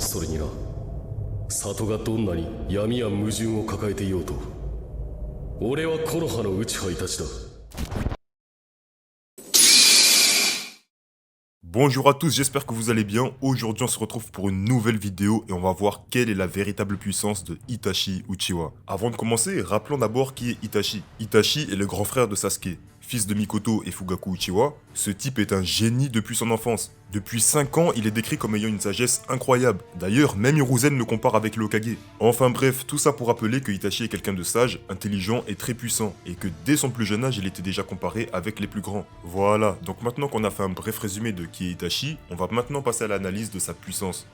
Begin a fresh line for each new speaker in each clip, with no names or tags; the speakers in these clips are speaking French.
それにな、里がどんなに闇や矛盾を抱えていようと、俺は木の葉の内派イタチだ。
Bonjour à tous, j'espère que vous allez bien. Aujourd'hui on se retrouve pour une nouvelle vidéo et on va voir quelle est la véritable puissance de Itachi Uchiwa. Avant de commencer, rappelons d'abord qui est Itachi. Itachi est le grand frère de Sasuke. Fils de Mikoto et Fugaku Uchiwa, ce type est un génie depuis son enfance. Depuis 5 ans, il est décrit comme ayant une sagesse incroyable. D'ailleurs, même Hiruzen le compare avec le Hokage. Enfin bref, tout ça pour rappeler que Itachi est quelqu'un de sage, intelligent et très puissant, et que dès son plus jeune âge, il était déjà comparé avec les plus grands. Voilà, donc maintenant qu'on a fait un bref résumé de qui est Itachi, on va maintenant passer à l'analyse de sa puissance.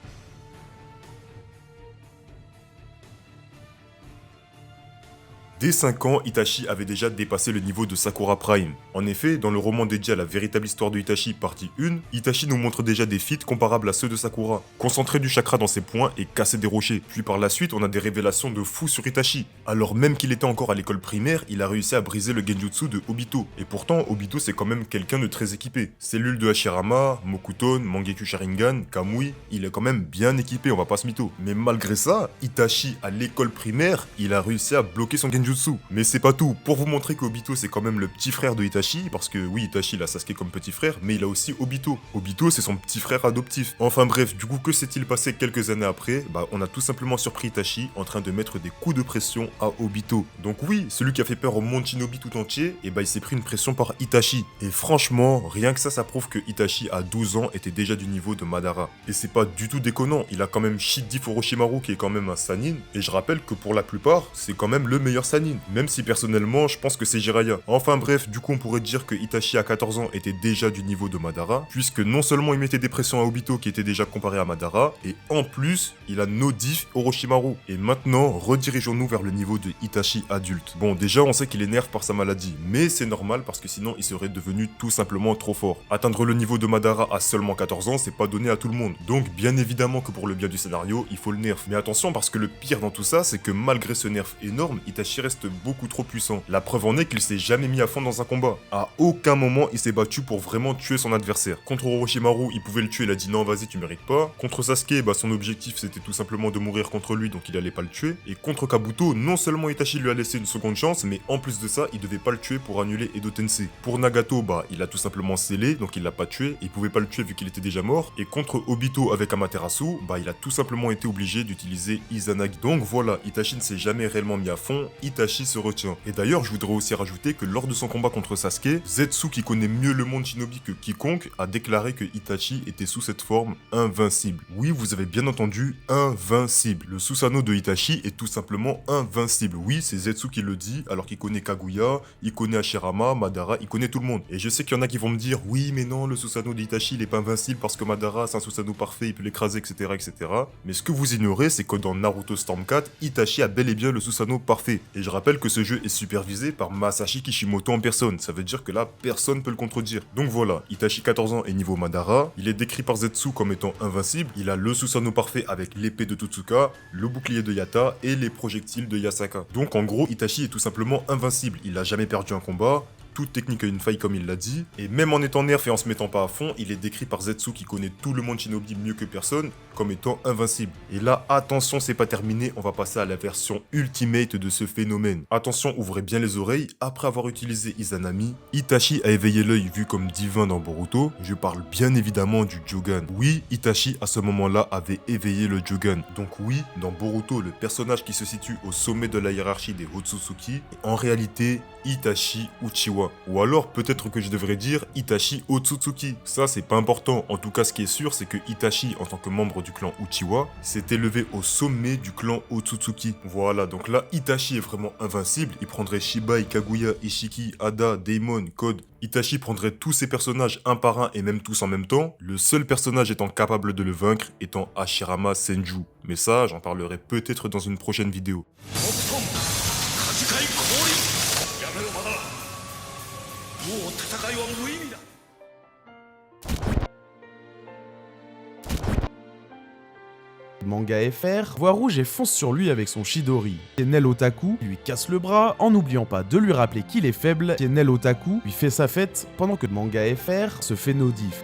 Dès 5 ans, Itachi avait déjà dépassé le niveau de Sakura Prime. En effet, dans le roman dédié à la véritable histoire de Itachi, partie 1, Itachi nous montre déjà des feats comparables à ceux de Sakura. Concentrer du chakra dans ses poings et casser des rochers. Puis par la suite, on a des révélations de fou sur Itachi. Alors même qu'il était encore à l'école primaire, il a réussi à briser le genjutsu de Obito. Et pourtant, Obito c'est quand même quelqu'un de très équipé. Cellule de Hashirama, Mokuton, Mangekyou Sharingan, Kamui, il est quand même bien équipé, on va pas se mytho. Mais malgré ça, Itachi à l'école primaire, il a réussi à bloquer son genjutsu. Mais c'est pas tout, pour vous montrer qu'Obito c'est quand même le petit frère de Itachi, parce que oui, Itachi il a Sasuke comme petit frère, mais il a aussi Obito. Obito c'est son petit frère adoptif. Enfin bref, du coup que s'est-il passé quelques années après? Bah on a tout simplement surpris Itachi en train de mettre des coups de pression à Obito. Donc oui, celui qui a fait peur au monde Shinobi tout entier, et bah il s'est pris une pression par Itachi. Et franchement, rien que ça prouve que Itachi à 12 ans était déjà du niveau de Madara. Et c'est pas du tout déconnant, il a quand même Shidif Orochimaru qui est quand même un Sannin, et je rappelle que pour la plupart, c'est quand même le meilleur Sannin. Même si personnellement, je pense que c'est Jiraiya. Enfin bref, du coup on pourrait dire que Itachi à 14 ans était déjà du niveau de Madara, puisque non seulement il mettait des pressions à Obito qui était déjà comparé à Madara, et en plus, il a Nodif Orochimaru. Et maintenant, redirigeons-nous vers le niveau de Itachi adulte. Bon, déjà on sait qu'il est nerf par sa maladie, mais c'est normal parce que sinon il serait devenu tout simplement trop fort. Atteindre le niveau de Madara à seulement 14 ans, c'est pas donné à tout le monde. Donc bien évidemment que pour le bien du scénario, il faut le nerf. Mais attention parce que le pire dans tout ça, c'est que malgré ce nerf énorme, Itachi reste beaucoup trop puissant. La preuve en est qu'il s'est jamais mis à fond dans un combat. À aucun moment il s'est battu pour vraiment tuer son adversaire. Contre Orochimaru, il pouvait le tuer, il a dit non vas-y tu mérites pas. Contre Sasuke, bah son objectif c'était tout simplement de mourir contre lui, donc il allait pas le tuer. Et contre Kabuto, non seulement Itachi lui a laissé une seconde chance, mais en plus de ça, il devait pas le tuer pour annuler Edo Tensei. Pour Nagato, bah il a tout simplement scellé, donc il l'a pas tué, et il pouvait pas le tuer vu qu'il était déjà mort. Et contre Obito avec Amaterasu, bah il a tout simplement été obligé d'utiliser Izanagi. Donc voilà, Itachi ne s'est jamais réellement mis à fond, Itachi se retient. Et d'ailleurs, je voudrais aussi rajouter que lors de son combat contre Sasuke, Zetsu, qui connaît mieux le monde shinobi que quiconque, a déclaré que Itachi était sous cette forme invincible. Oui, vous avez bien entendu, invincible. Le Susanoo de Itachi est tout simplement invincible. Oui, c'est Zetsu qui le dit, alors qu'il connaît Kaguya, il connaît Hashirama, Madara, il connaît tout le monde. Et je sais qu'il y en a qui vont me dire, oui, mais non, le Susanoo d'Itachi, il est pas invincible parce que Madara, c'est un Susanoo parfait, il peut l'écraser, etc., etc. Mais ce que vous ignorez, c'est que dans Naruto Storm 4, Itachi a bel et bien le Susanoo parfait. Et je rappelle que ce jeu est supervisé par Masashi Kishimoto en personne, ça veut dire que là, personne peut le contredire. Donc voilà, Itachi 14 ans est niveau Madara, il est décrit par Zetsu comme étant invincible, il a le Susanoo parfait avec l'épée de Totsuka, le bouclier de Yata et les projectiles de Yasaka. Donc en gros, Itachi est tout simplement invincible, il a jamais perdu un combat, toute technique a une faille comme il l'a dit, et même en étant nerf et en se mettant pas à fond, il est décrit par Zetsu qui connaît tout le monde shinobi mieux que personne, comme étant invincible. Et là, attention, c'est pas terminé, on va passer à la version ultimate de ce phénomène. Attention, ouvrez bien les oreilles, après avoir utilisé Izanami, Itachi a éveillé l'œil vu comme divin dans Boruto, je parle bien évidemment du Jogan. Oui, Itachi à ce moment-là avait éveillé le Jogan. Donc oui, dans Boruto, le personnage qui se situe au sommet de la hiérarchie des Otsutsuki est en réalité Itachi Uchiwa. Ou alors peut-être que je devrais dire Itachi Otsutsuki. Ça c'est pas important, en tout cas ce qui est sûr c'est que Itachi en tant que membre du clan Uchiwa s'est élevé au sommet du clan Otsutsuki. Voilà, donc là Itachi est vraiment invincible, il prendrait Shibai, Kaguya, Ishiki, Ada, Daemon, Code. Itachi prendrait tous ces personnages un par un et même tous en même temps, le seul personnage étant capable de le vaincre étant Hashirama Senju. Mais ça j'en parlerai peut-être dans une prochaine vidéo.
Manga FR voit rouge et fonce sur lui avec son Chidori. Tienel Otaku lui casse le bras en n'oubliant pas de lui rappeler qu'il est faible. Tienel Otaku lui fait sa fête pendant que Manga FR se fait Nodif.